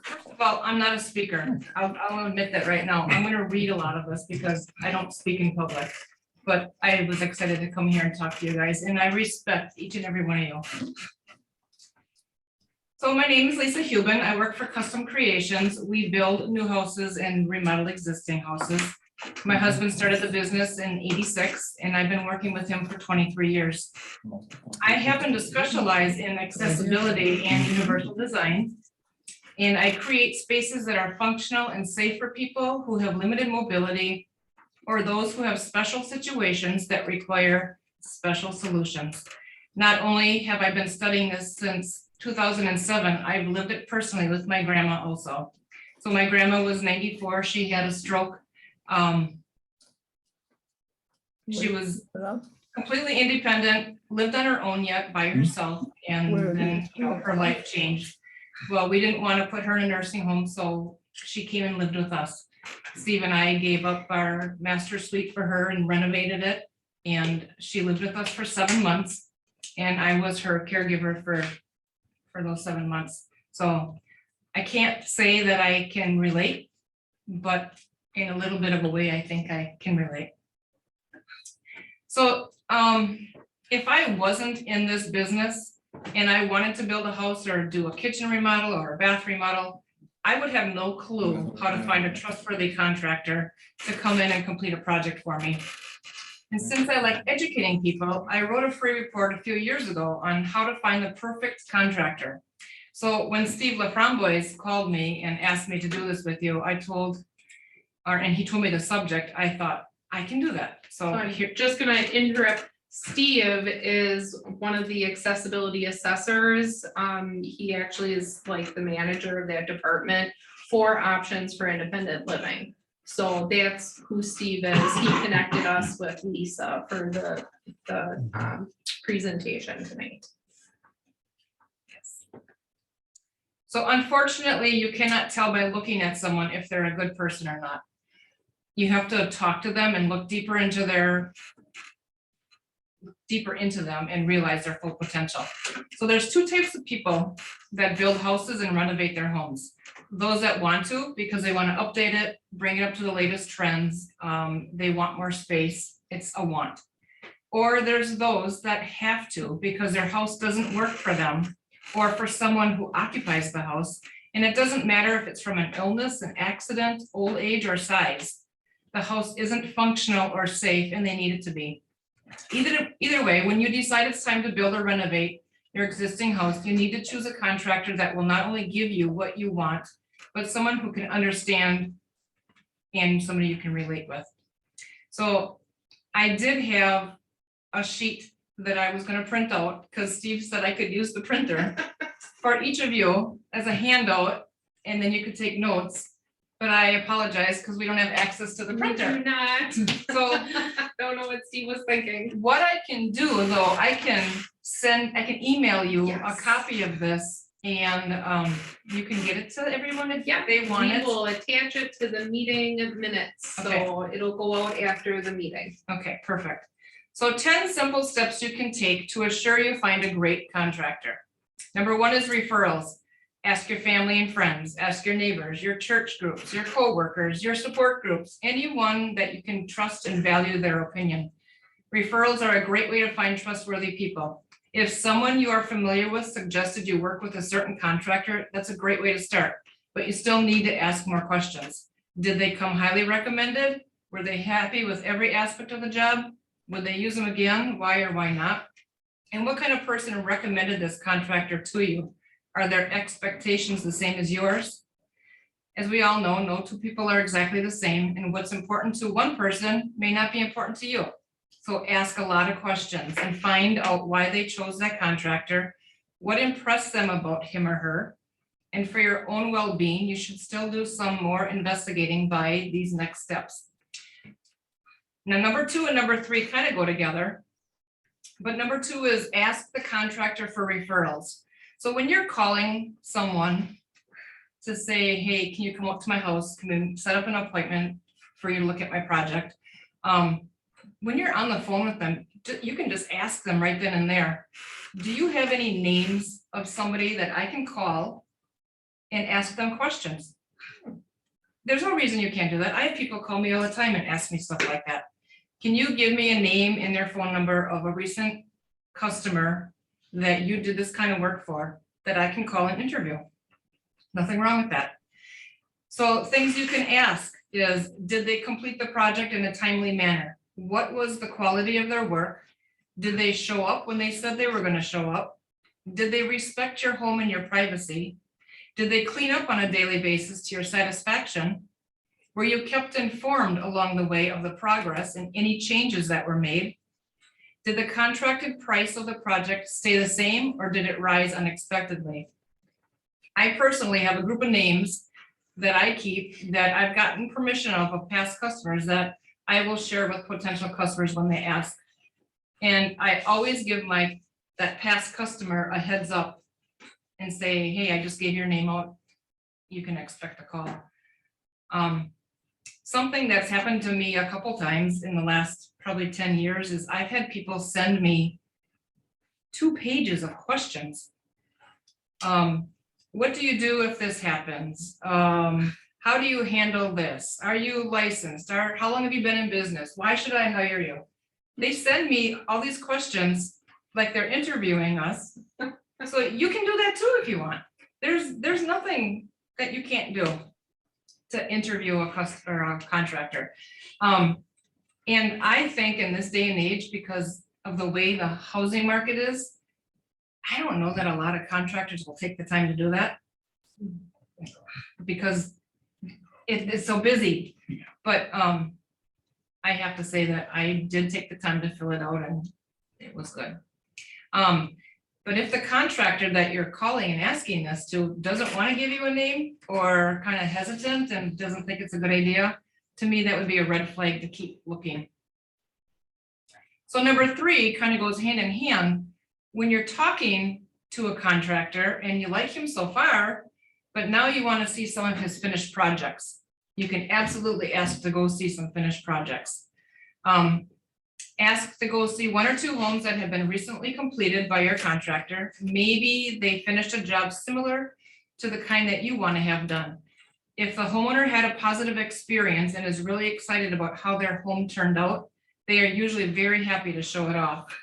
First of all, I'm not a speaker. I'll admit that right now. I'm gonna read a lot of this because I don't speak in public. But I was excited to come here and talk to you guys, and I respect each and every one of you. So my name is Lisa Huben. I work for Custom Kreations. We build new houses and remodel existing houses. My husband started the business in '86, and I've been working with him for 23 years. I happen to specialize in accessibility and universal design. And I create spaces that are functional and safe for people who have limited mobility or those who have special situations that require special solutions. Not only have I been studying this since 2007, I've lived it personally with my grandma also. So my grandma was 94. She had a stroke. She was completely independent, lived on her own yet by herself, and then her life changed. Well, we didn't want to put her in a nursing home, so she came and lived with us. Steve and I gave up our master suite for her and renovated it, and she lived with us for 7 months, and I was her caregiver for those 7 months. So I can't say that I can relate, but in a little bit of a way, I think I can relate. So if I wasn't in this business and I wanted to build a house or do a kitchen remodel or a bath remodel, I would have no clue how to find a trustworthy contractor to come in and complete a project for me. And since I like educating people, I wrote a free report a few years ago on how to find the perfect contractor. So when Steve LaFramboise called me and asked me to do this with you, and he told me the subject, I thought, I can do that. So I'm just gonna interrupt. Steve is one of the accessibility assessors. He actually is like the manager of that department for options for independent living. So that's who Steve is. He connected us with Lisa for the presentation tonight. So unfortunately, you cannot tell by looking at someone if they're a good person or not. You have to talk to them and look deeper into them and realize their full potential. So there's two types of people that build houses and renovate their homes. Those that want to, because they want to update it, bring it up to the latest trends. They want more space. It's a want. Or there's those that have to because their house doesn't work for them or for someone who occupies the house. And it doesn't matter if it's from an illness, an accident, old age, or size. The house isn't functional or safe and they need it to be. Either way, when you decide it's time to build or renovate your existing house, you need to choose a contractor that will not only give you what you want, but someone who can understand and somebody you can relate with. So I did have a sheet that I was going to print out because Steve said I could use the printer for each of you as a handout, and then you could take notes. But I apologize because we don't have access to the printer. We do not. So Don't know what Steve was thinking. what I can do though, I can email you a Yes. copy of this, and you can get it to everyone if Yeah, they want We it. will attach it to the meeting minutes, so it'll go out after the meeting. Okay, perfect. So 10 simple steps you can take to assure you find a great contractor. Number 1 is referrals. Ask your family and friends, ask your neighbors, your church groups, your coworkers, your support groups, anyone that you can trust and value their opinion. Referrals are a great way to find trustworthy people. If someone you are familiar with suggested you work with a certain contractor, that's a great way to start, but you still need to ask more questions. Did they come highly recommended? Were they happy with every aspect of the job? Would they use them again? Why or why not? And what kind of person recommended this contractor to you? Are their expectations the same as yours? As we all know, no two people are exactly the same, and what's important to one person may not be important to you. So ask a lot of questions and find out why they chose that contractor, what impressed them about him or her. And for your own well-being, you should still do some more investigating by these next steps. Now, number 2 and number 3 kind of go together, but number 2 is ask the contractor for referrals. So when you're calling someone to say, hey, can you come up to my house, come in, set up an appointment for you to look at my project. When you're on the phone with them, you can just ask them right then and there, do you have any names of somebody that I can call and ask them questions. There's no reason you can't do that. I have people call me all the time and ask me stuff like that. Can you give me a name and their phone number of a recent customer that you did this kind of work for that I can call and interview? Nothing wrong with that. So things you can ask is, did they complete the project in a timely manner? What was the quality of their work? Did they show up when they said they were going to show up? Did they respect your home and your privacy? Did they clean up on a daily basis to your satisfaction? Were you kept informed along the way of the progress and any changes that were made? Did the contracted price of the project stay the same or did it rise unexpectedly? I personally have a group of names that I keep that I've gotten permission of past customers that I will share with potential customers when they ask. And I always give that past customer a heads up and say, hey, I just gave your name out. You can expect a call. Something that's happened to me a couple times in the last probably 10 years is I've had people send me 2 pages of questions. What do you do if this happens? How do you handle this? Are you licensed? How long have you been in business? Why should I hire you? They send me all these questions like they're interviewing us. So you can do that too if you want. There's nothing that you can't do to interview a customer or a contractor. And I think in this day and age, because of the way the housing market is, I don't know that a lot of contractors will take the time to do that because it's so busy. But I have to say that I did take the time to fill it out and it was good. But if the contractor that you're calling and asking this to doesn't want to give you a name or kind of hesitant and doesn't think it's a good idea, to me, that would be a red flag to keep looking. So number 3 kind of goes hand in hand. When you're talking to a contractor and you like him so far, but now you want to see some of his finished projects, you can absolutely ask to go see some finished projects. Ask to go see 1 or 2 homes that have been recently completed by your contractor. Maybe they finished a job similar to the kind that you want to have done. If the homeowner had a positive experience and is really excited about how their home turned out, they are usually very happy to show it off.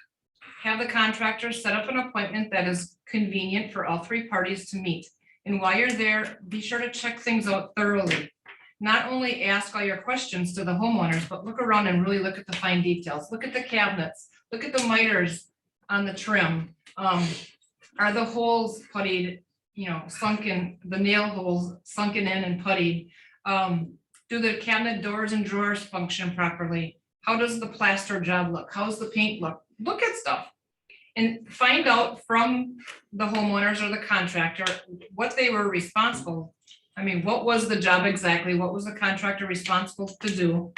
Have the contractor set up an appointment that is convenient for all 3 parties to meet. And while you're there, be sure to check things out thoroughly. Not only ask all your questions to the homeowners, but look around and really look at the fine details. Look at the cabinets, look at the miters on the trim. Are the holes puttied, sunken, the nail holes sunken in and puttied? Do the cabinet doors and drawers function properly? How does the plaster job look? How's the paint look? Look at stuff and find out from the homeowners or the contractor what they were responsible. I mean, what was the job exactly? What was the contractor responsible to do?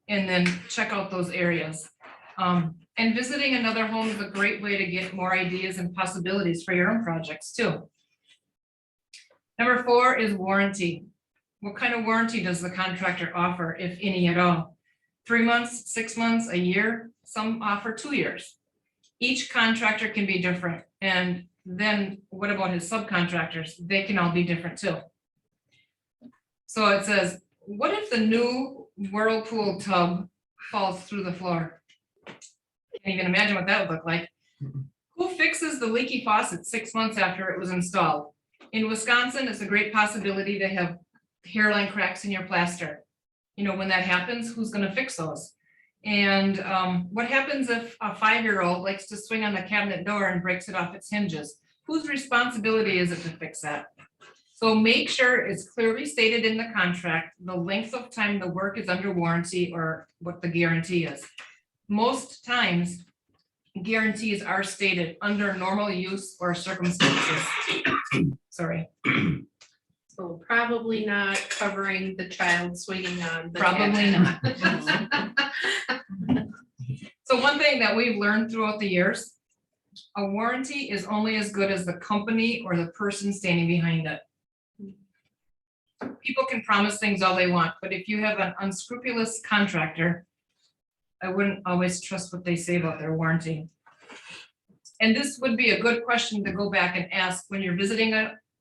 And then check out those areas. And visiting another home is a great way to get more ideas and possibilities for your own projects too. Number 4 is warranty. What kind of warranty does the contractor offer, if any at all? 3 months, 6 months, a year? Some offer 2 years. Each contractor can be different. And then what about his subcontractors? They can all be different too. So it says, what if the new Whirlpool tub falls through the floor? Can't even imagine what that would look like. Who fixes the leaky faucet 6 months after it was installed? In Wisconsin, it's a great possibility to have hairline cracks in your plaster. When that happens, who's going to fix those? And what happens if a 5-year-old likes to swing on the cabinet door and breaks it off its hinges? Whose responsibility is it to fix that? So make sure it's clearly stated in the contract, the length of time the work is under warranty or what the guarantee is. Most times, guarantees are stated under normal use or circumstances. Sorry. So probably not covering the child swinging on the Probably cabinet. not. So one thing that we've learned throughout the years, a warranty is only as good as the company or the person standing behind it. People can promise things all they want, but if you have an unscrupulous contractor, I wouldn't always trust what they say about their warranty. And this would be a good question to go back and ask when you're visiting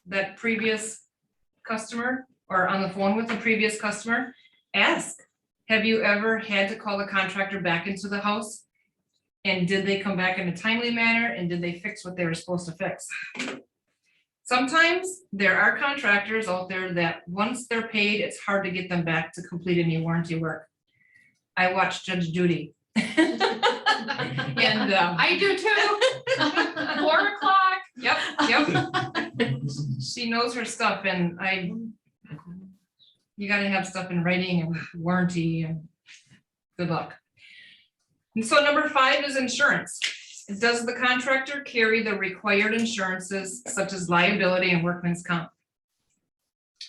that previous customer or on the phone with a previous customer, ask, have you ever had to call the contractor back into the house? And did they come back in a timely manner? And did they fix what they were supposed to fix? Sometimes there are contractors out there that once they're paid, it's hard to get them back to complete any warranty work. I watch Judge Judy. And I do too. 4:00. Yep. She knows her stuff and you gotta have stuff in writing and warranty and good luck. And so number 5 is insurance. Does the contractor carry the required insurances such as liability and workman's comp?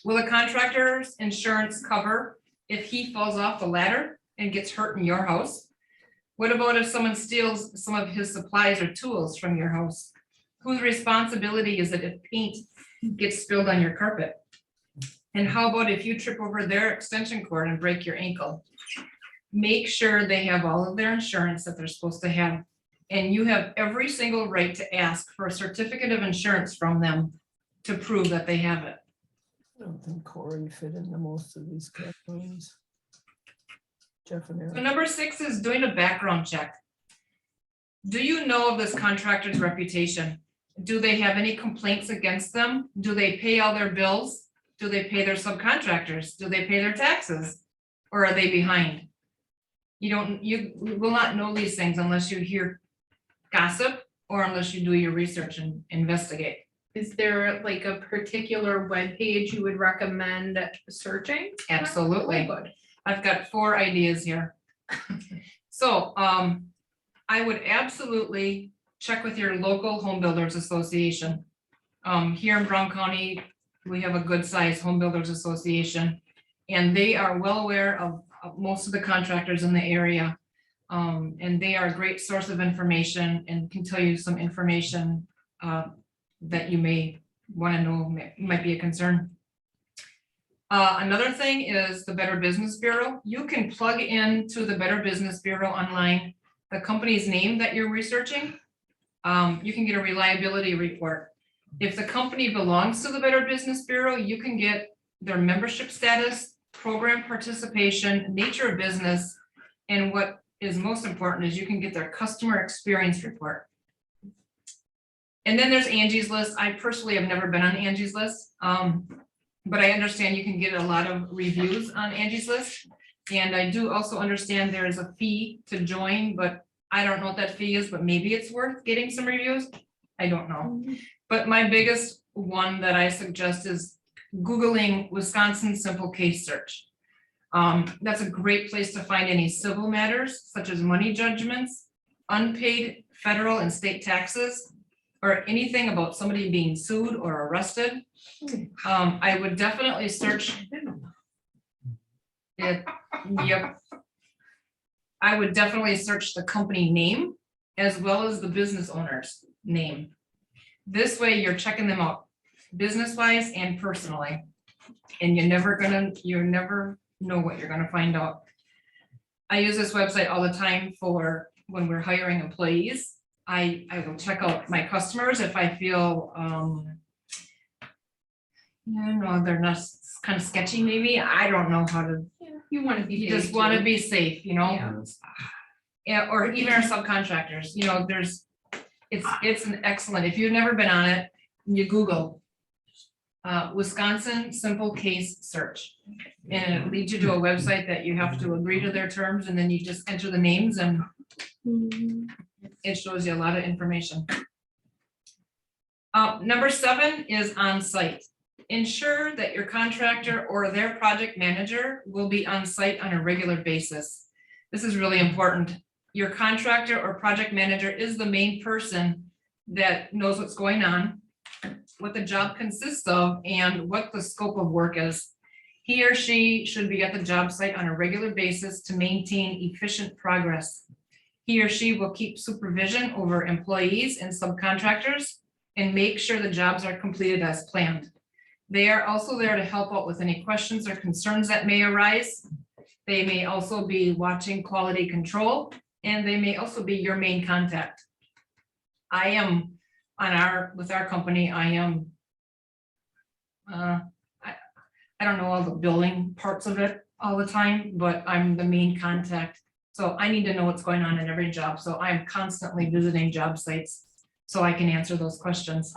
Will a contractor's insurance cover if he falls off a ladder and gets hurt in your house? What about if someone steals some of his supplies or tools from your house? Whose responsibility is it if paint gets spilled on your carpet? And how about if you trip over their extension cord and break your ankle? Make sure they have all of their insurance that they're supposed to have. And you have every single right to ask for a certificate of insurance from them to prove that they have it. I don't think Corey fit into most of these categories. Jeff and So Eric. number 6 is doing a background check. Do you know of this contractor's reputation? Do they have any complaints against them? Do they pay all their bills? Do they pay their subcontractors? Do they pay their taxes? Or are they behind? You will not know these things unless you hear gossip or unless you do your research and investigate. Is there like a particular web page you would recommend searching? Absolutely. Oh, good. I've got 4 ideas here. So I would absolutely check with your local home builders association. Here in Brown County, we have a good sized home builders association. And they are well aware of most of the contractors in the area. And they are a great source of information and can tell you some information that you may want to know might be a concern. Another thing is the Better Business Bureau. You can plug into the Better Business Bureau online, the company's name that you're researching. You can get a reliability report. If the company belongs to the Better Business Bureau, you can get their membership status, program participation, nature of business, and what is most important is you can get their customer experience report. And then there's Angie's List. I personally have never been on Angie's List, but I understand you can get a lot of reviews on Angie's List. And I do also understand there is a fee to join, but I don't know what that fee is, but maybe it's worth getting some reviews. I don't know. But my biggest one that I suggest is Googling Wisconsin Simple Case Search. That's a great place to find any civil matters such as money judgments, unpaid federal and state taxes, or anything about somebody being sued or arrested. I would definitely search it. Yep. I would definitely search the company name as well as the business owner's name. This way you're checking them out business-wise and personally. And you never know what you're gonna find out. I use this website all the time for when we're hiring employees. I will check out my customers if I feel, they're not kind of sketchy maybe. I don't know how to, You want to be. you just want to be safe, Yeah, or even our subcontractors, it's an excellent, if you've never been on it, you Google Wisconsin Simple Case Search. And it leads you to a website that you have to agree to their terms, and then you just enter the names and it shows you a lot of information. Number 7 is on site. Ensure that your contractor or their project manager will be on site on a regular basis. This is really important. Your contractor or project manager is the main person that knows what's going on, what the job consists of, and what the scope of work is. He or she should be at the job site on a regular basis to maintain efficient progress. He or she will keep supervision over employees and subcontractors and make sure the jobs are completed as planned. They are also there to help out with any questions or concerns that may arise. They may also be watching quality control, and they may also be your main contact. I am with our company, I don't know all the building parts of it all the time, but I'm the main contact. So I need to know what's going on in every job. So I'm constantly visiting job sites so I can answer those questions.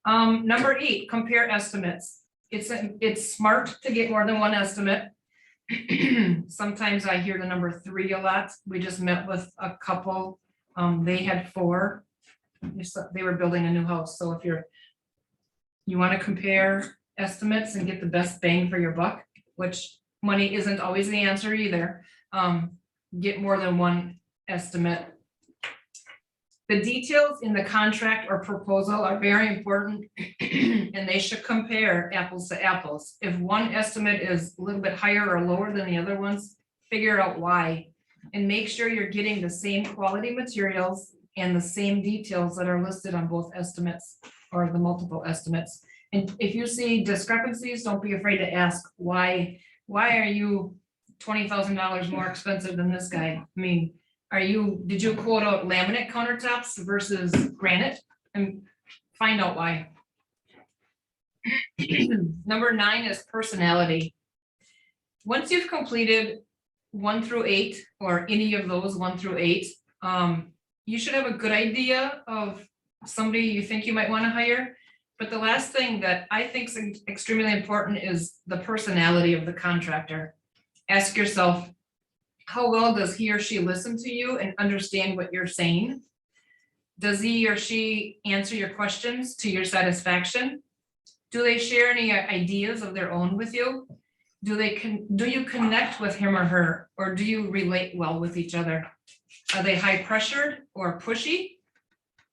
Number 8, compare estimates. It's smart to get more than one estimate. Sometimes I hear the number 3 a lot. We just met with a couple. They had 4. They were building a new house. So if you want to compare estimates and get the best bang for your buck, which money isn't always the answer either, get more than one estimate. The details in the contract or proposal are very important and they should compare apples to apples. If one estimate is a little bit higher or lower than the other ones, figure out why and make sure you're getting the same quality materials and the same details that are listed on both estimates or the multiple estimates. And if you see discrepancies, don't be afraid to ask why are you $20,000 more expensive than this guy? I mean, did you quote out laminate countertops versus granite? And find out why. Number 9 is personality. Once you've completed 1 through 8, or any of those 1 through 8, you should have a good idea of somebody you think you might want to hire. But the last thing that I think is extremely important is the personality of the contractor. Ask yourself, how well does he or she listen to you and understand what you're saying? Does he or she answer your questions to your satisfaction? Do they share any ideas of their own with you? Do you connect with him or her, or do you relate well with each other? Are they high pressured or pushy?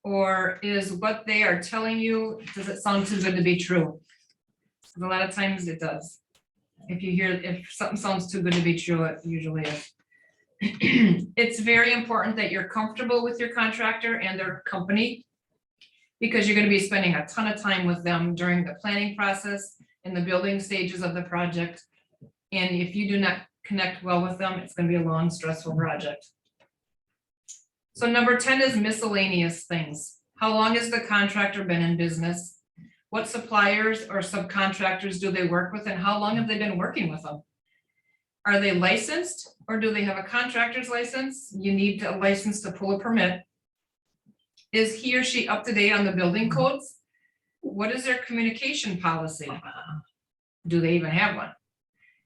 Or is what they are telling you, does it sound too good to be true? A lot of times it does. If something sounds too good to be true, it usually is. It's very important that you're comfortable with your contractor and their company, because you're going to be spending a ton of time with them during the planning process and the building stages of the project. And if you do not connect well with them, it's going to be a long, stressful project. So number 10 is miscellaneous things. How long has the contractor been in business? What suppliers or subcontractors do they work with, and how long have they been working with them? Are they licensed, or do they have a contractor's license? You need a license to pull a permit. Is he or she up to date on the building codes? What is their communication policy? Do they even have one?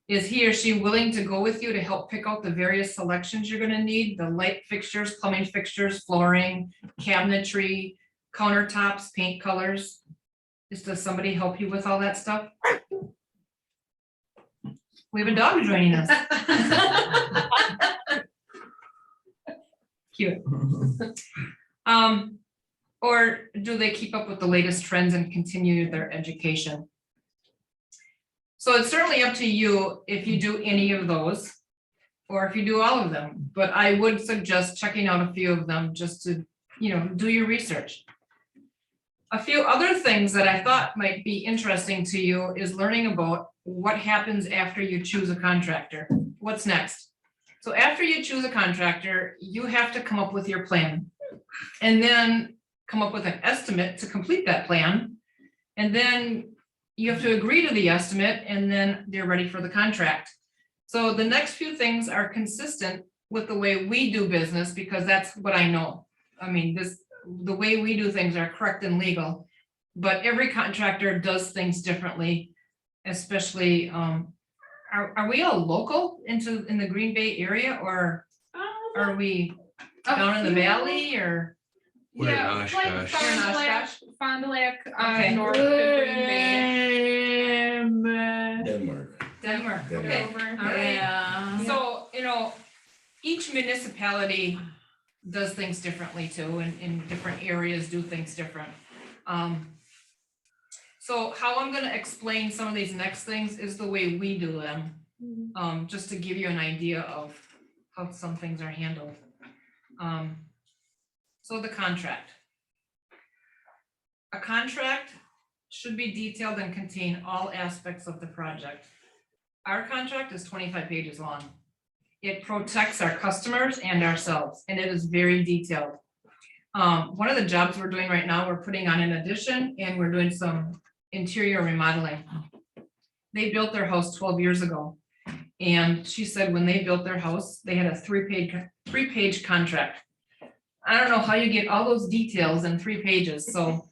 Is he or she willing to go with you to help pick out the various selections you're going to need? The light fixtures, plumbing fixtures, flooring, cabinetry, countertops, paint colors. Does somebody help you with all that stuff? We have a dog joining us. Cute. Or do they keep up with the latest trends and continue their education? So it's certainly up to you if you do any of those, or if you do all of them, but I would suggest checking out a few of them just to, do your research. A few other things that I thought might be interesting to you is learning about what happens after you choose a contractor. What's next? So after you choose a contractor, you have to come up with your plan and then come up with an estimate to complete that plan. And then you have to agree to the estimate, and then they're ready for the contract. So the next few things are consistent with the way we do business, because that's what I know. I mean, the way we do things are correct and legal, but every contractor does things differently, especially, are we all local in the Green Bay area, or are we down in the valley, or? We're in Yeah, Oshkosh. like Fond du Lac, Okay. north of Green Bay. Denmark. Denmark, Yeah. okay. Over. All right. Yeah. So, each municipality does things differently too, and in different areas do things different. So how I'm gonna explain some of these next things is the way we do them, just to give you an idea of how some things are handled. So the contract. A contract should be detailed and contain all aspects of the project. Our contract is 25 pages long. It protects our customers and ourselves, and it is very detailed. One of the jobs we're doing right now, we're putting on an addition and we're doing some interior remodeling. They built their house 12 years ago. And she said when they built their house, they had a three-page contract. I don't know how you get all those details in 3 pages, so.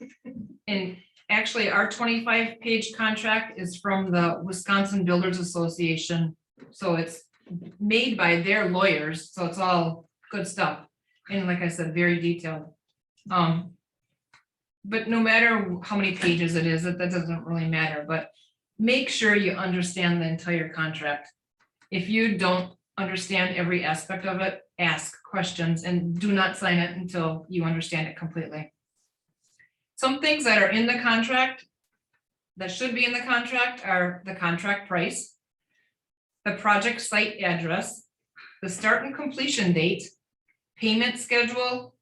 And actually, our 25-page contract is from the Wisconsin Builders Association. So it's made by their lawyers, so it's all good stuff. And like I said, very detailed. But no matter how many pages it is, that doesn't really matter, but make sure you understand the entire contract. If you don't understand every aspect of it, ask questions and do not sign it until you understand it completely. Some things that are in the contract that should be in the contract are the contract price, the project site address, the start and completion date, payment schedule,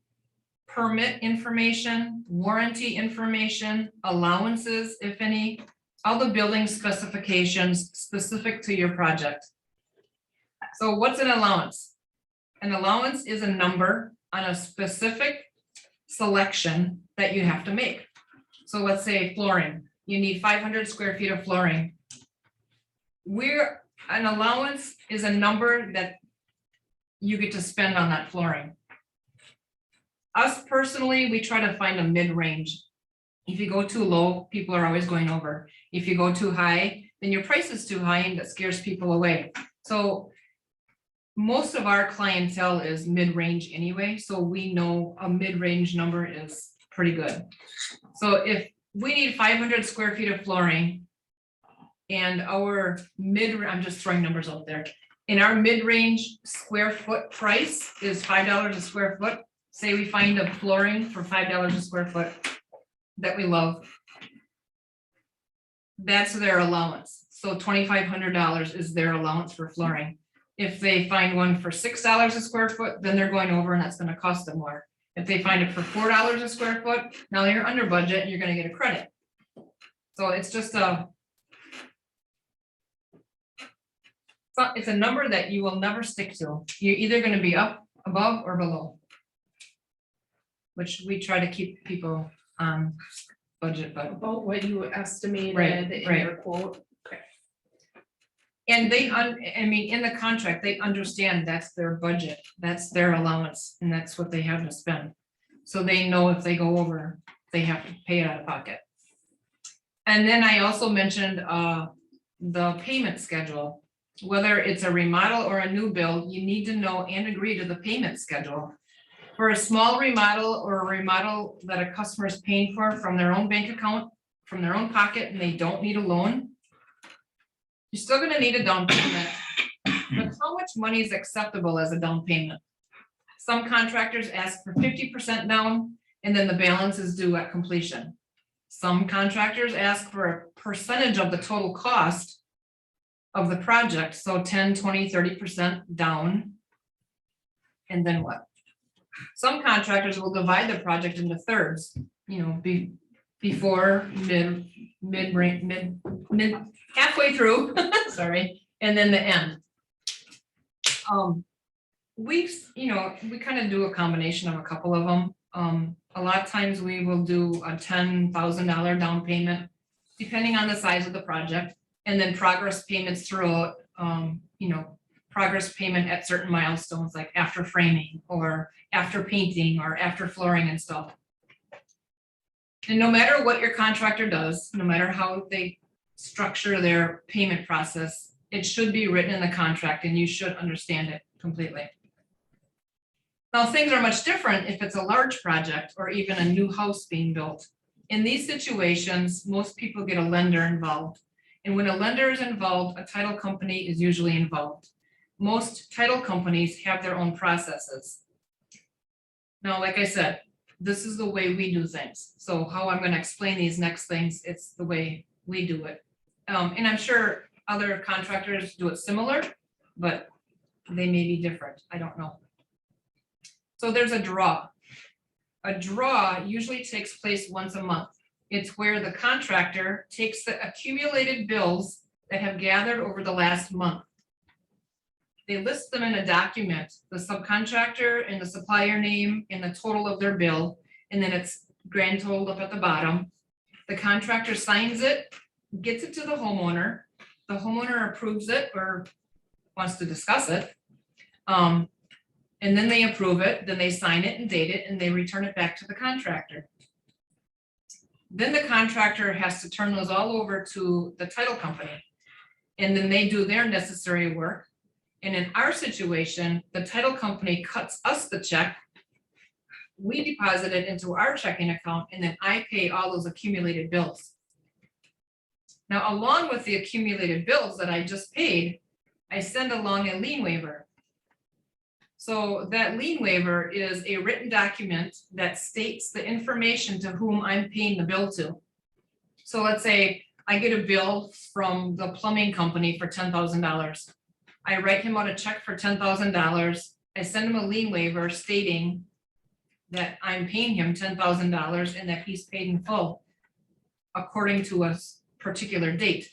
permit information, warranty information, allowances, if any, all the building specifications specific to your project. So what's an allowance? An allowance is a number on a specific selection that you have to make. So let's say flooring, you need 500 square feet of flooring. An allowance is a number that you get to spend on that flooring. Us personally, we try to find a mid-range. If you go too low, people are always going over. If you go too high, then your price is too high and that scares people away. So most of our clientele is mid-range anyway, so we know a mid-range number is pretty good. So if we need 500 square feet of flooring and our I'm just throwing numbers out there, and our mid-range square foot price is $5 a square foot, say we find a flooring for $5 a square foot that we love, that's their allowance. So $2,500 is their allowance for flooring. If they find one for $6 a square foot, then they're going over and that's gonna cost them more. If they find it for $4 a square foot, now you're under budget and you're gonna get a credit. So it's just it's a number that you will never stick to. You're either gonna be up, above, or below. Which we try to keep people on budget, but. About what you estimated Right, in right. your quote. And I mean, in the contract, they understand that's their budget, that's their allowance, and that's what they have to spend. So they know if they go over, they have to pay it out of pocket. And then I also mentioned the payment schedule. Whether it's a remodel or a new build, you need to know and agree to the payment schedule. For a small remodel or a remodel that a customer is paying for from their own bank account, from their own pocket, and they don't need a loan, you're still gonna need a down payment. But how much money is acceptable as a down payment? Some contractors ask for 50% down, and then the balance is due at completion. Some contractors ask for a percentage of the total cost of the project, so 10, 20, 30% down. And then what? Some contractors will divide the project into thirds, before, mid, halfway through, sorry, and then the end. We kind of do a combination of a couple of them. A lot of times we will do a $10,000 down payment, depending on the size of the project, and then progress payments throughout, progress payment at certain milestones, like after framing or after painting or after flooring and stuff. And no matter what your contractor does, no matter how they structure their payment process, it should be written in the contract and you should understand it completely. Now, things are much different if it's a large project or even a new house being built. In these situations, most people get a lender involved. And when a lender is involved, a title company is usually involved. Most title companies have their own processes. Now, like I said, this is the way we do things. So how I'm going to explain these next things, it's the way we do it. And I'm sure other contractors do it similar, but they may be different. I don't know. So there's a draw. A draw usually takes place once a month. It's where the contractor takes the accumulated bills that have gathered over the last month. They list them in a document, the subcontractor and the supplier name and the total of their bill, and then it's grand total up at the bottom. The contractor signs it, gets it to the homeowner. the homeowner approves it or wants to discuss it. And then they approve it, then they sign it and date it, and they return it back to the contractor. Then the contractor has to turn those all over to the title company. And then they do their necessary work. And in our situation, the title company cuts us the check. We deposit it into our checking account, and then I pay all those accumulated bills. Now, along with the accumulated bills that I just paid, I send along a lien waiver. So that lien waiver is a written document that states the information to whom I'm paying the bill to. So let's say I get a bill from the plumbing company for $10,000. I write him out a check for $10,000. I send him a lien waiver stating that I'm paying him $10,000 and that he's paid in full according to a particular date.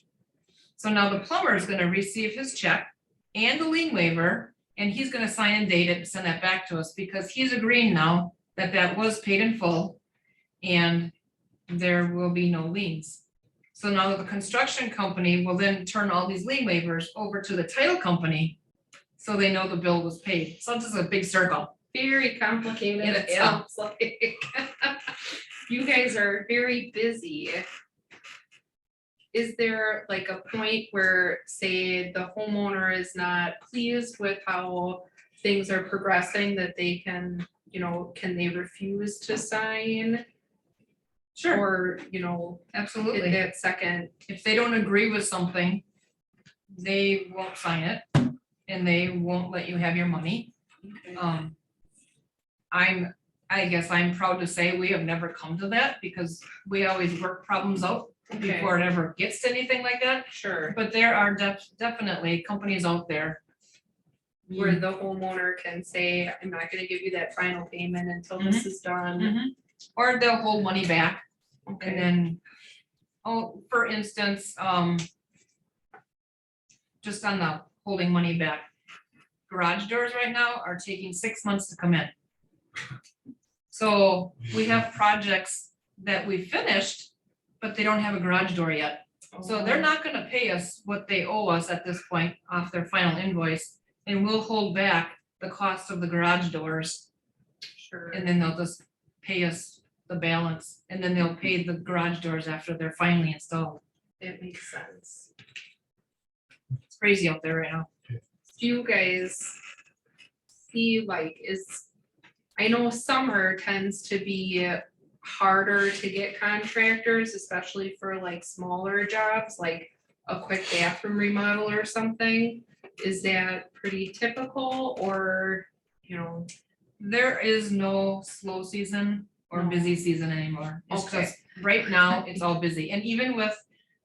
So now the plumber is going to receive his check and the lien waiver, and he's going to sign and date it and send that back to us because he's agreeing now that that was paid in full and there will be no liens. So now the construction company will then turn all these lien waivers over to the title company so they know the bill was paid. So it's just a big circle. Very complicated, it Yeah. sounds like. You guys are very busy. Is there like a point where, say, the homeowner is not pleased with how things are progressing, that they can, can they refuse to sign? Sure, Or, absolutely. that second, If they don't agree with something, they won't sign it and they won't let you have your money. I guess I'm proud to say we have never come to that because we always work problems out okay, before it ever gets to anything like that. sure, But there are definitely companies out there. where the homeowner can say, I'm not gonna give you that final payment until this is done. Mhm. Or they'll hold money back and Okay, then, for instance, just on the holding money back, garage doors right now are taking 6 months to come in. So we have projects that we finished, but they don't have a garage door yet. So they're not gonna pay us what they owe us at this point off their final invoice, and we'll hold back the cost of the garage doors, Sure. and then they'll just pay us the balance, and then they'll pay the garage doors after they're finally installed. It makes sense. It's crazy out there right now. Do you guys see I know summer tends to be harder to get contractors, especially for like smaller jobs, like a quick bathroom remodel or something. Is that pretty typical or, There is no slow season or No. busy season anymore. It's Okay. just, right now, it's all busy. And even with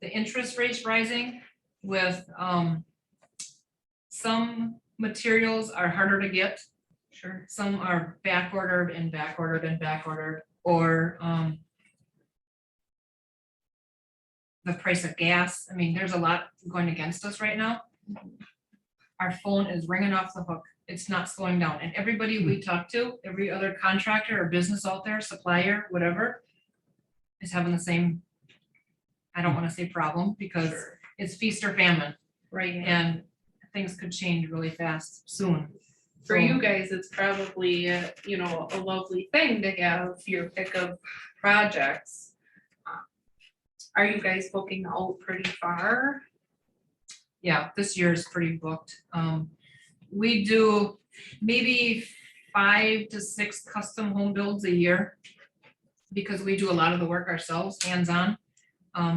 the interest rates rising, with some materials are harder to get. Sure. Some are back ordered and back ordered and back ordered, or the price of gas. I mean, there's a lot going against us right now. Our phone is ringing off the hook. It's not slowing down. And everybody we talk to, every other contractor or business out there, supplier, whatever, is having the same, I don't want to say problem, because Sure. it's feast or famine, Right. and things could change really fast soon. For So- you guys, it's probably, a lovely thing to have your pick of projects. Are you guys booking out pretty far? Yeah, this year is pretty booked. We do maybe 5 to 6 custom home builds a year because we do a lot of the work ourselves, hands-on.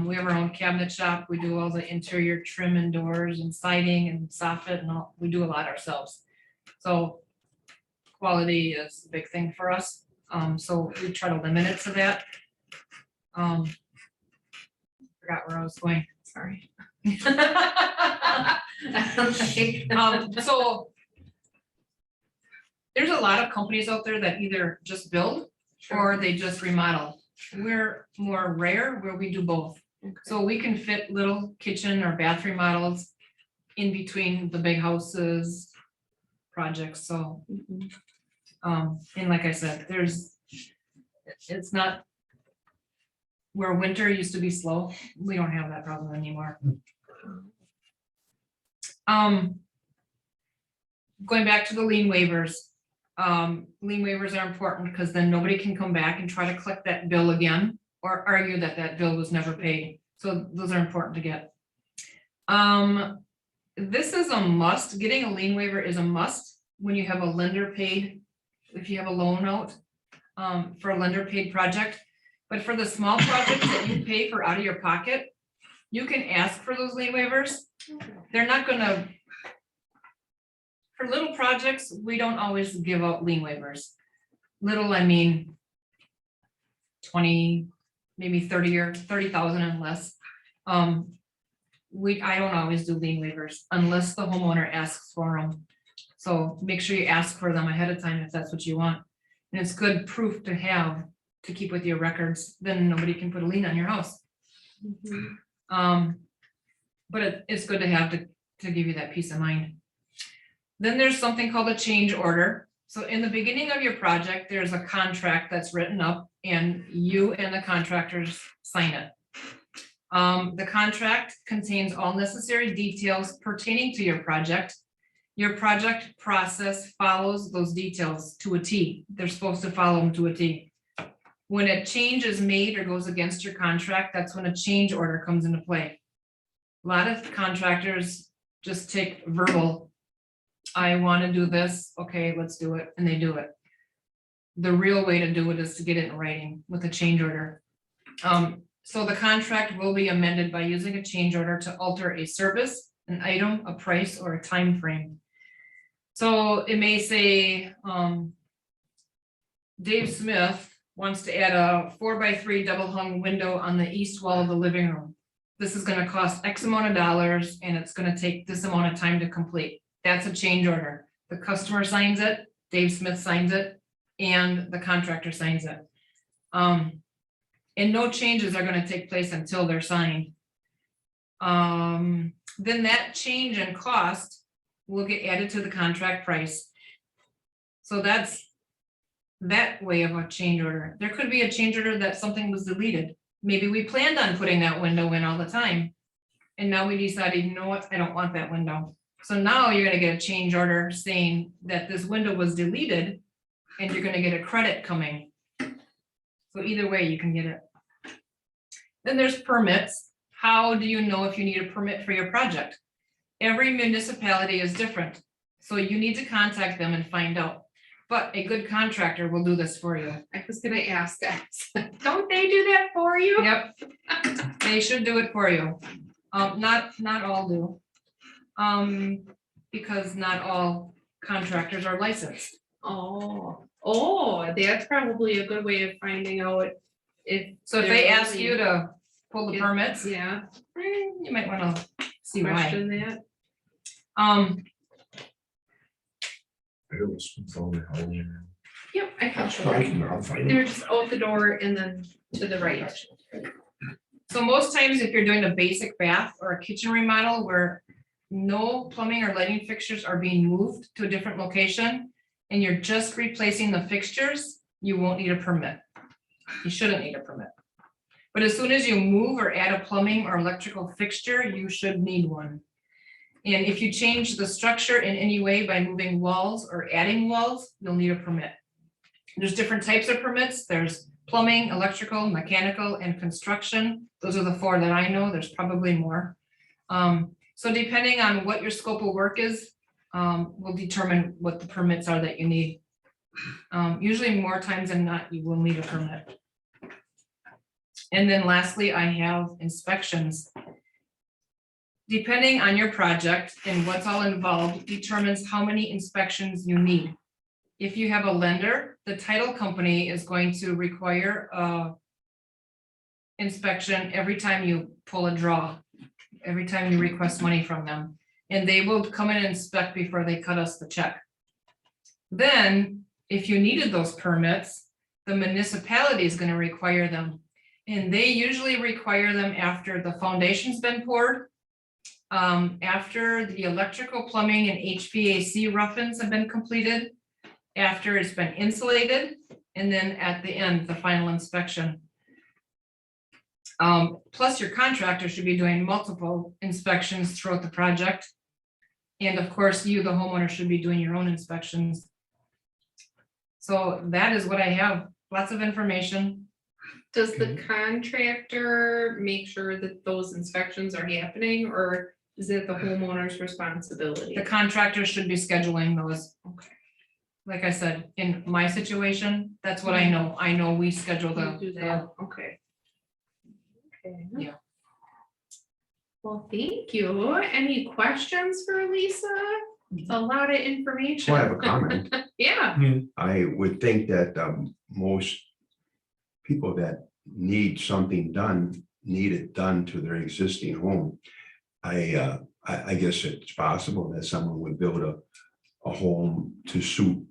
We have our own cabinet shop. We do all the interior trim and doors and siding and soffit and all. We do a lot ourselves. So quality is a big thing for us. So we try to limit it to that. Forgot where I was going, sorry. So there's a lot of companies out there that either just build or they just remodel. We're more rare where we do both. So we can fit little kitchen or bath remodels in between the big houses projects. So, and like I said, it's not where winter used to be slow. We don't have that problem anymore. Going back to the lien waivers. Lien waivers are important because then nobody can come back and try to collect that bill again or argue that that bill was never paid. So those are important to get. This is a must. Getting a lien waiver is a must when you have a lender paid, if you have a loan out for a lender paid project. But for the small projects that you pay for out of your pocket, you can ask for those lien waivers. They're not gonna, for little projects, we don't always give out lien waivers. Little, I mean 20, maybe 30 or 30,000 and less. I don't always do lien waivers unless the homeowner asks for them. So make sure you ask for them ahead of time if that's what you want. And it's good proof to have to keep with your records, then nobody can put a lien on your house. But it's good to have to give you that peace of mind. Then there's something called a change order. So in the beginning of your project, there's a contract that's written up and you and the contractors sign it. The contract contains all necessary details pertaining to your project. Your project process follows those details to a T. They're supposed to follow them to a T. When a change is made or goes against your contract, that's when a change order comes into play. A lot of contractors just take verbal, I want to do this, okay, let's do it, and they do it. The real way to do it is to get it in writing with a change order. So the contract will be amended by using a change order to alter a service, an item, a price, or a time frame. So it may say, Dave Smith wants to add a 4x3 double hung window on the east wall of the living room. This is gonna cost X amount of dollars and it's gonna take this amount of time to complete. That's a change order. The customer signs it, Dave Smith signs it, and the contractor signs it. And no changes are gonna take place until they're signed. Then that change in cost will get added to the contract price. So that's that way of a change order. There could be a change order that something was deleted. Maybe we planned on putting that window in all the time. And now we decided, you know what, I don't want that window. So now you're gonna get a change order saying that this window was deleted and you're gonna get a credit coming. So either way, you can get it. Then there's permits. How do you know if you need a permit for your project? Every municipality is different. So you need to contact them and find out. But a good contractor will do this for you. I was gonna ask that. Don't they do that for you? Yep. They should do it for you. Not all do. Because not all contractors are licensed. Oh, that's probably a good way of finding out if. So if they ask you to pull the Yeah. permits, Yeah, you might want to see why. question that. It was from the Halloween. Yep, I can show I you. can, I'll find it. They're just out the door and then to the right. So most times if you're doing a basic bath or a kitchen remodel where no plumbing or lighting fixtures are being moved to a different location and you're just replacing the fixtures, you won't need a permit. You shouldn't need a permit. But as soon as you move or add a plumbing or electrical fixture, you should need one. And if you change the structure in any way by moving walls or adding walls, you'll need a permit. There's different types of permits. There's plumbing, electrical, mechanical, and construction. Those are the four that I know. There's probably more. So depending on what your scope of work is, will determine what the permits are that you need. Usually more times than not, you will need a permit. And then lastly, I have inspections. Depending on your project and what's all involved determines how many inspections you need. If you have a lender, the title company is going to require a inspection every time you pull a draw, every time you request money from them. And they will come in and inspect before they cut us the check. Then, if you needed those permits, the municipality is going to require them. And they usually require them after the foundation's been poured, after the electrical, plumbing, and HVAC rough-ins have been completed, after it's been insulated, and then at the end, the final inspection. Plus your contractor should be doing multiple inspections throughout the project. And of course, you, the homeowner, should be doing your own inspections. So that is what I have, lots of information. Does the contractor make sure that those inspections are happening, or is it the homeowner's responsibility? The contractor should be scheduling those. Okay. Like I said, in my situation, that's what I know. I know we schedule You do the, that, okay. Okay. Yeah. Well, thank you. Any questions for Lisa? It's a lot of information. So I have a comment. Yeah, I would think that most people that need something done, need it done to their existing home. I guess it's possible that someone would build a home to suit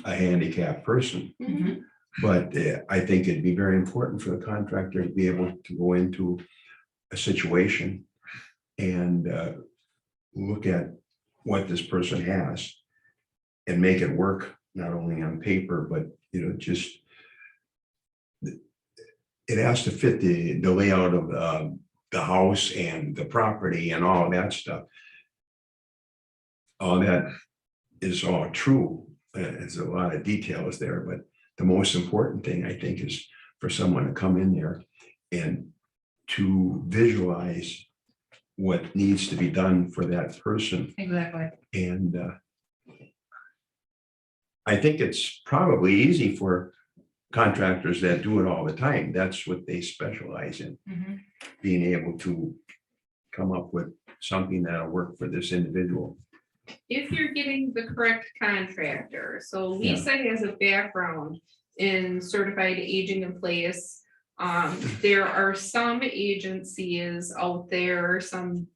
a handicapped person. mhm, But I think it'd be very important for the contractor to be able to go into a situation and look at what this person has and make it work, not only on paper, but, just it has to fit the layout of the house and the property and all of that stuff. All that is all true. There's a lot of details there, but the most important thing, I think, is for someone to come in there and to visualize what needs to be done for that person. exactly. And I think it's probably easy for contractors that do it all the time. That's what they specialize in, Mhm. being able to come up with something that'll work for this individual. if you're getting the correct contractor, so Lisa has a background in certified aging in place. There are some agencies out there, some,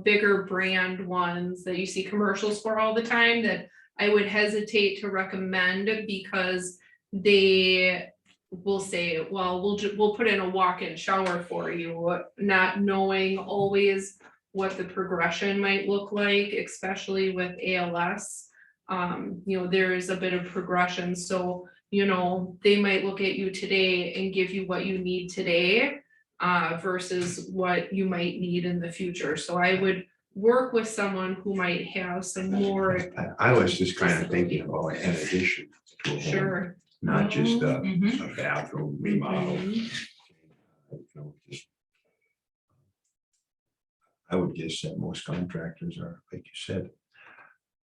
bigger brand ones that you see commercials for all the time that I would hesitate to recommend because they will say, well, we'll put in a walk-in shower for you, not knowing always what the progression might look like, especially with ALS. There is a bit of progression, so, they might look at you today and give you what you need today versus what you might need in the future. So I would work with someone who might have some more. I was just kind of thinking about an addition to a home, Sure. not just Mhm. a bathroom remodel. Mhm. Just- I would guess that most contractors are, like you said,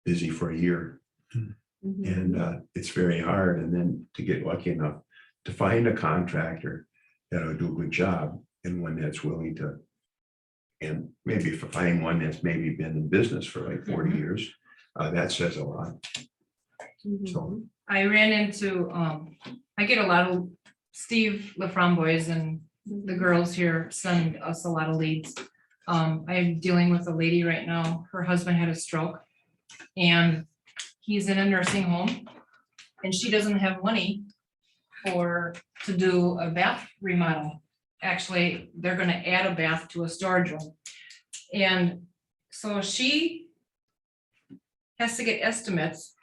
busy for a year, Mhm. and it's very hard. And then to get lucky enough to find a contractor that'll do a good job and one that's willing to, and maybe if I find one that's maybe been in business for like 40 years, that says a lot. So I ran into, I get a lot of Steve LaFramboise and the girls here send us a lot of leads. I'm dealing with a lady right now. Her husband had a stroke and he's in a nursing home and she doesn't have money to do a bath remodel. Actually, they're gonna add a bath to a storage room. And so she has to get estimates,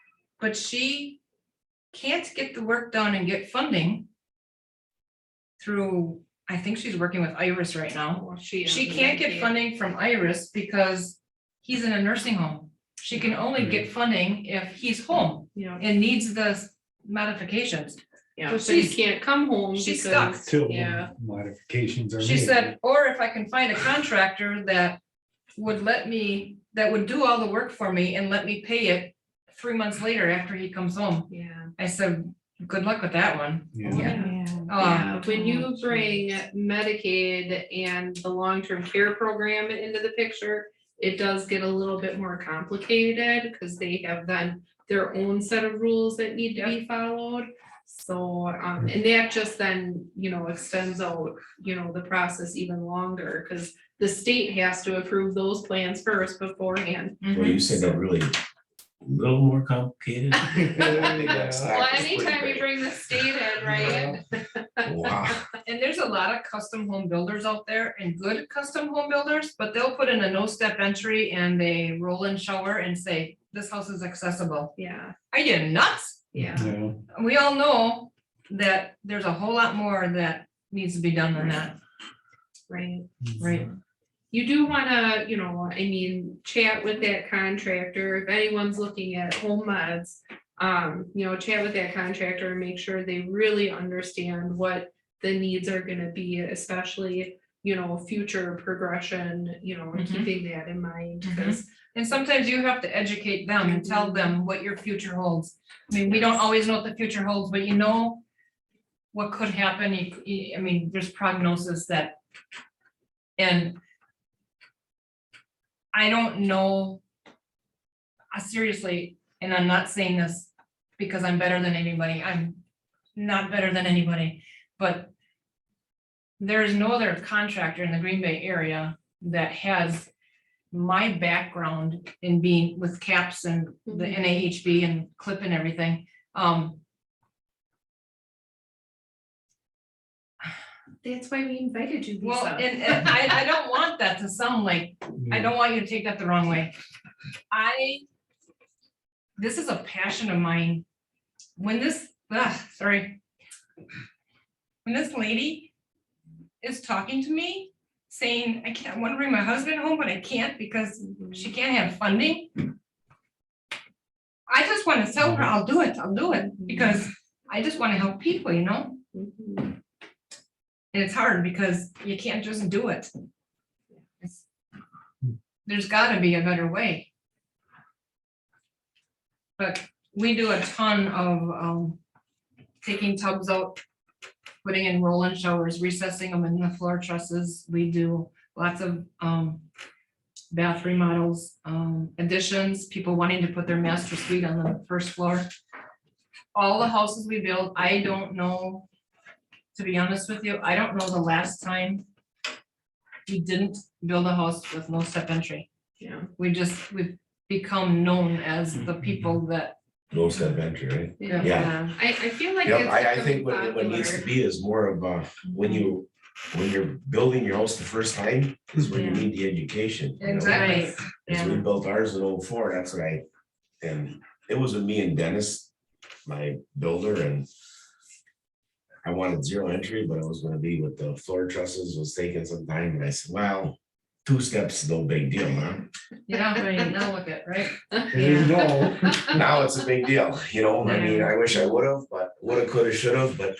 but she can't get the work done and get funding through, I think she's working with Iris right now. Well, she Can't get funding from Iris because he's in a nursing home. She can only get funding if he's home Yeah, and needs the modifications. yeah, So so you she's- can't come home she's because, Till yeah, modifications are made. She said, or if I can find a contractor that would that would do all the work for me and let me pay it 3 months later after he comes home. yeah. I said, good luck with that one. Yeah. Yeah, when you bring Medicaid and the long-term care program into the picture, it does get a little bit more complicated because they have then their own set of rules that need to be followed. So, and that just then, extends out, the process even longer because the state has to approve those plans first beforehand. Well, you said they're really a little more complicated. Well, anytime you bring the state in, right? Wow. And there's a lot of custom home builders out there and good custom home builders, but they'll put in a no-step entry and they roll in shower and say, this house is accessible. Yeah, Are you nuts? yeah. Yeah. We all know that there's a whole lot more that needs to be done than that, Right. right? you do wanna, chat with that contractor, if anyone's looking at home mods. Chat with that contractor and make sure they really understand what the needs are gonna be, especially, future progression, and Mhm. keeping that in mind, Mhm. because. And sometimes you have to educate them and tell them what your future holds. I mean, we don't always know what the future holds, but you know what could happen. I mean, there's prognosis that. And I don't know. Seriously, and I'm not saying this because I'm better than anybody. I'm not better than anybody, but there is no other contractor in the Green Bay area that has my background in being with CAPS and the Mhm. NAHB and CLIP and everything. That's why we invited you, Well, Lisa. and I don't want that to sound like, I don't want you to take that the wrong way. This is a passion of mine. When this, sorry. When this lady is talking to me, saying, I want to bring my husband home, but I can't because she can't have funding. I just want to tell her, I'll do it, because I just want to help people, Mhm. And it's hard because you can't just do it. There's gotta be a better way. But we do a ton of taking tubs out, putting in roll-in showers, recessing them in the floor trusses. We do lots of bath remodels, additions, people wanting to put their master suite on the first floor. All the houses we build, I don't know, to be honest with you, I don't know the last time we didn't build a house with no step entry. Yeah. We've become known as the people that. No step entry, right? Yeah. I feel like. Yeah, it's I becoming think what needs to popular. be is more of a, when you're building your house the first time, is when you Yeah. need the education. you know? Exactly. As we Yeah. built ours in '04, that's what and it was with me and Dennis, my builder, and I wanted zero entry, but it was gonna be with the floor trusses, was taking some time, and I said, well, 2 steps, no big deal, huh? Yeah, right, now look at, right? There you go. Now it's a big deal, I mean, I wish I would have, but woulda, coulda, should have, but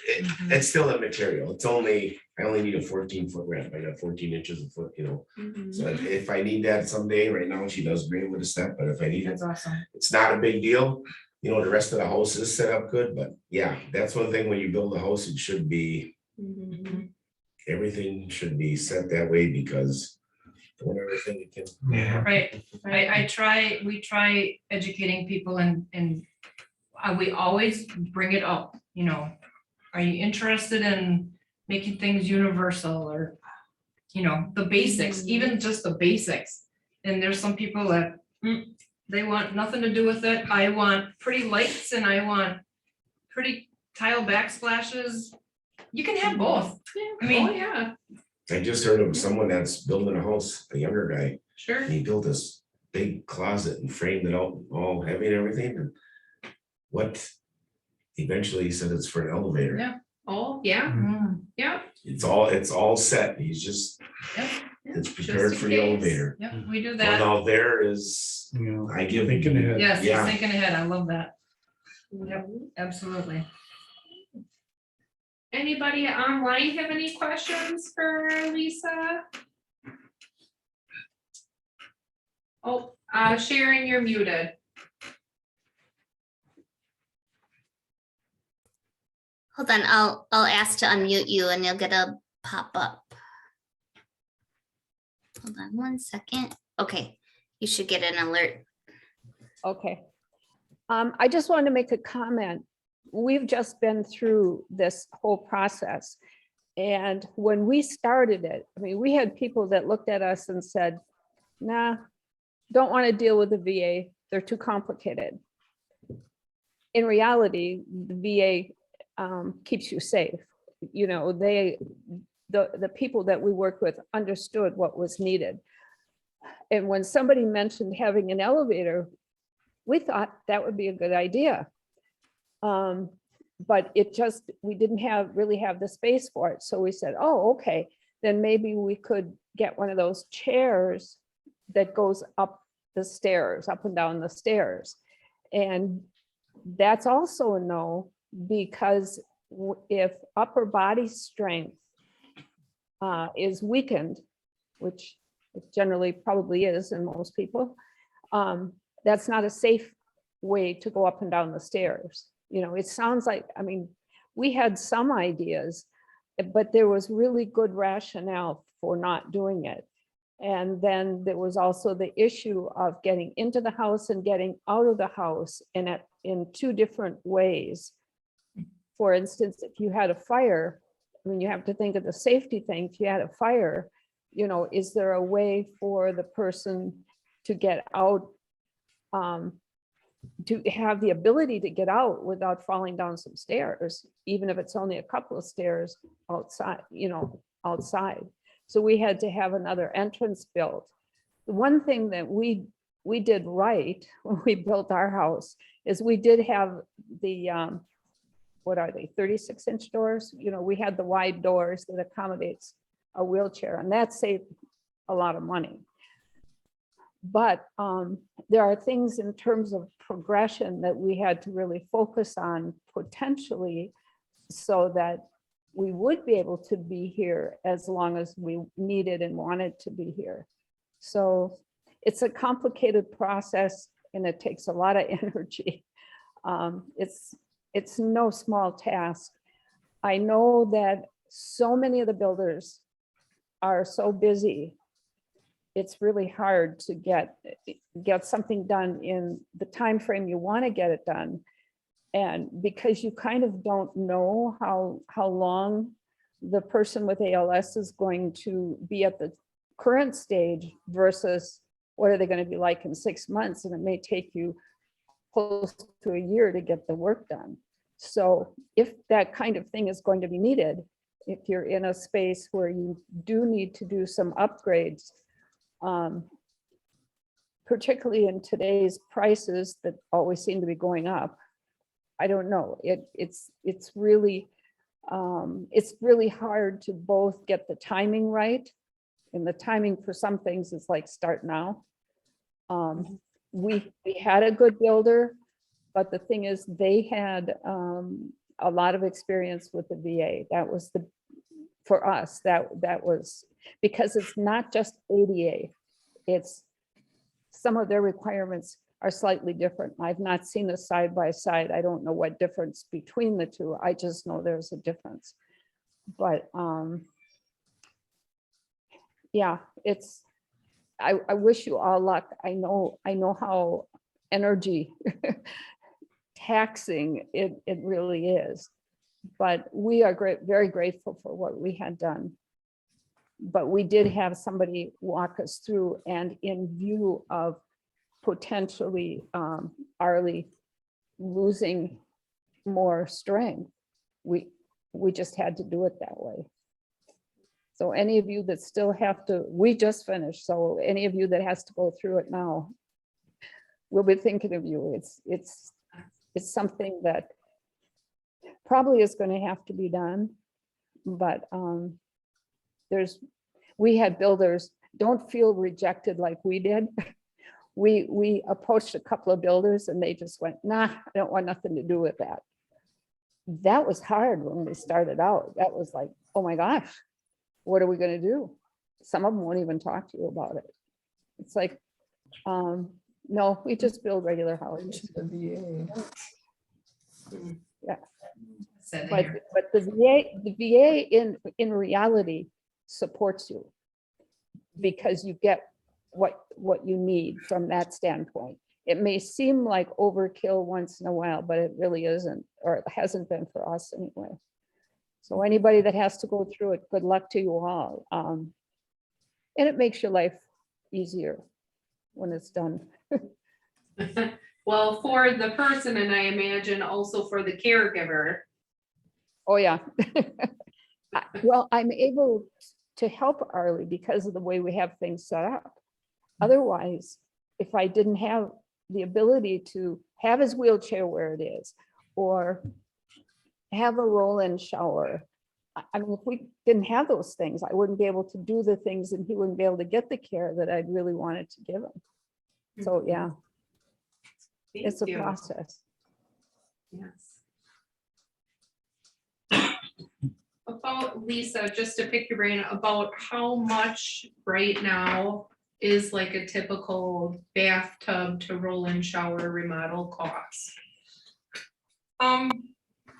it's still a material, I only need a 14-foot ramp, I got 14 inches a foot, Mhm. So if I need that someday, right now, she does agree with a step, but if I need it, That's awesome. it's not a big deal. The rest of the house is set up good, but yeah, that's one thing when you build a house, it should be, Mhm. everything should be set that way because don't ever think it can. Yeah. Right, we try educating people and we always bring it up, are you interested in making things universal or, the basics, even just the basics. And there's some people that, they want nothing to do with it. I want pretty lights and I want pretty tile backsplashes. You can have both. I mean- Oh, yeah, I just heard of someone that's building a house, a younger guy, sure. and he built this big closet and framed it out all heavy and everything, and what eventually he said it's for an elevator. Yeah. Oh, yeah, Mm, yeah. It's all set, he's just, Yep. it's prepared Just for in the case. elevator. Yep, we do Well, that. now there is, I give. Thinking ahead. Yes, Yeah. just thinking ahead. I love that. Yep, Mhm. absolutely. Anybody online have any questions for Lisa? Oh, Sharon, you're muted. Hold on, I'll ask to unmute you and you'll get a pop-up. Hold on one second. Okay, you should get an alert. Okay. I just wanted to make a comment. We've just been through this whole process. And when we started it, I mean, we had people that looked at us and said, nah, don't want to deal with the VA. They're too complicated. In reality, the VA keeps you safe. The people that we worked with understood what was needed. And when somebody mentioned having an elevator, we thought that would be a good idea. But we didn't really have the space for it. So we said, oh, okay. then maybe we could get one of those chairs that goes up the stairs, up and down the stairs. And that's also a no, because if upper body strength is weakened, which it generally probably is in most people, that's not a safe way to go up and down the stairs. You know, it sounds like, I mean, we had some ideas, but there was really good rationale for not doing it. And then there was also the issue of getting into the house and getting out of the house in two different ways. For instance, if you had a fire, I mean, you have to think of the safety thing. If you had a fire, you know, is there a way for the person to get out, to have the ability to get out without falling down some stairs, even if it's only a couple of stairs outside, you know, outside. So we had to have another entrance built. The one thing that we did right when we built our house is we did have the, what are they, 36-inch doors? You know, we had the wide doors that accommodates a wheelchair, and that saved a lot of money. But there are things in terms of progression that we had to really focus on potentially, so that we would be able to be here as long as we needed and wanted to be here. So it's a complicated process and it takes a lot of energy. It's no small task. I know that so many of the builders are so busy. It's really hard to get something done in the time frame you want to get it done. And because you kind of don't know how long the person with ALS is going to be at the current stage versus what are they going to be like in 6 months, and it may take you close to a year to get the work done. So if that kind of thing is going to be needed, if you're in a space where you do need to do some upgrades, particularly in today's prices that always seem to be going up, I don't know. It's really hard to both get the timing right, and the timing for some things is like start now. We had a good builder, but the thing is they had a lot of experience with the VA. That was for us, that was, because it's not just ADA, it's some of their requirements are slightly different. I've not seen a side by side. I don't know what difference between the two. I just know there's a difference. But yeah, I wish you all luck. I know how energy taxing it really is. But we are very grateful for what we had done. But we did have somebody walk us through, and in view of potentially Arlie losing more strength, we just had to do it that way. So any of you that still have to, we just finished, so any of you that has to go through it now, we'll be thinking of you. It's something that probably is going to have to be done, but we had builders, don't feel rejected like we did. We approached a couple of builders and they just went, nah, I don't want nothing to do with that. That was hard when we started out. That was like, oh my gosh, what are we going to do? Some of them won't even talk to you about it. It's like, no, we just build regular houses. The VA. Yeah. Said But here. the VA in reality supports you because you get what you need from that standpoint. It may seem like overkill once in a while, but it really isn't, or it hasn't been for us anyway. So anybody that has to go through it, good luck to you all. And it makes your life easier when it's done. Well, for the person, and I imagine also for the caregiver. Oh, yeah. Well, I'm able to help Arlie because of the way we have things set up. Otherwise, if I didn't have the ability to have his wheelchair where it is, or have a roll-in shower, I mean, if we didn't have those things, I wouldn't be able to do the things and he wouldn't be able to get the care that I'd really wanted to give him. So, yeah, it's a Thank you. process. Yes. About Lisa, just to pick your brain about how much right now is like a typical bathtub to roll-in shower remodel cost?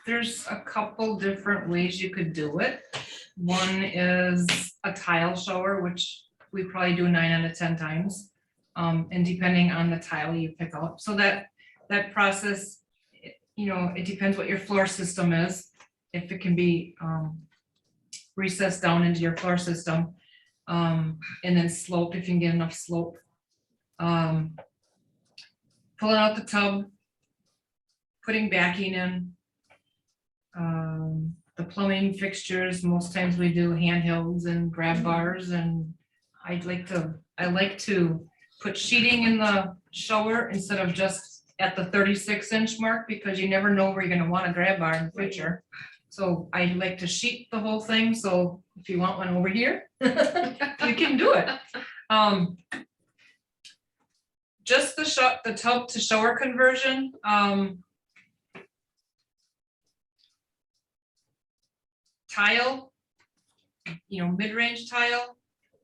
There's a couple different ways you could do it. One is a tile shower, which we probably do 9 out of 10 times. And depending on the tile you pick up, so that process, it depends what your floor system is. If it can be recessed down into your floor system, and then sloped if you can get enough slope. Pulling out the tub, putting backing in. The plumbing fixtures, most times we do handhelds and grab bars, and I like to put sheeting in the shower instead of just at the 36-inch mark, because you never know where you're gonna want a grab bar in the future. So I like to sheet the whole thing, so if you want one over here, you can do it. Just the tub to shower conversion, tile, mid-range tile,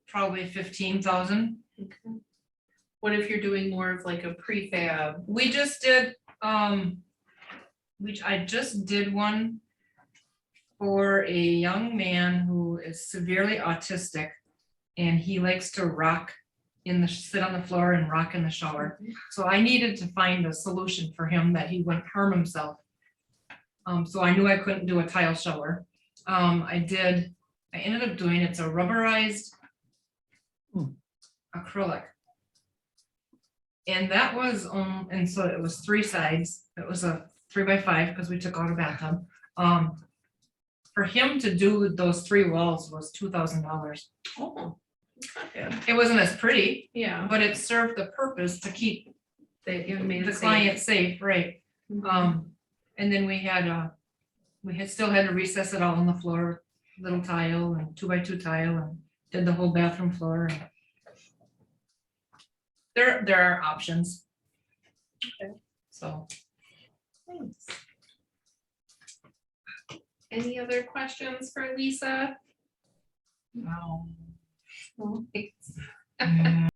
probably 15,000. Okay. What if you're doing more of like a prefab? We just did, I just did one for a young man who is severely autistic, and he likes to sit on the floor and rock in the shower. So I needed to find a solution for him that he wouldn't harm himself. So I knew I couldn't do a tile shower. I ended up doing, it's a rubberized acrylic. And that was, and so it was 3 sides. It was a 3x5 because we took out a bathtub. For him to do those 3 walls was $2,000. Oh. Okay. It wasn't as pretty, Yeah. but it served the purpose to keep They made the it client safe, right? Mhm. And then we still had to recess it all on the floor, little tile and 2x2 tile, and did the whole bathroom floor. There are options. Okay. So. Thanks. Any other questions for Lisa? No. No, thanks.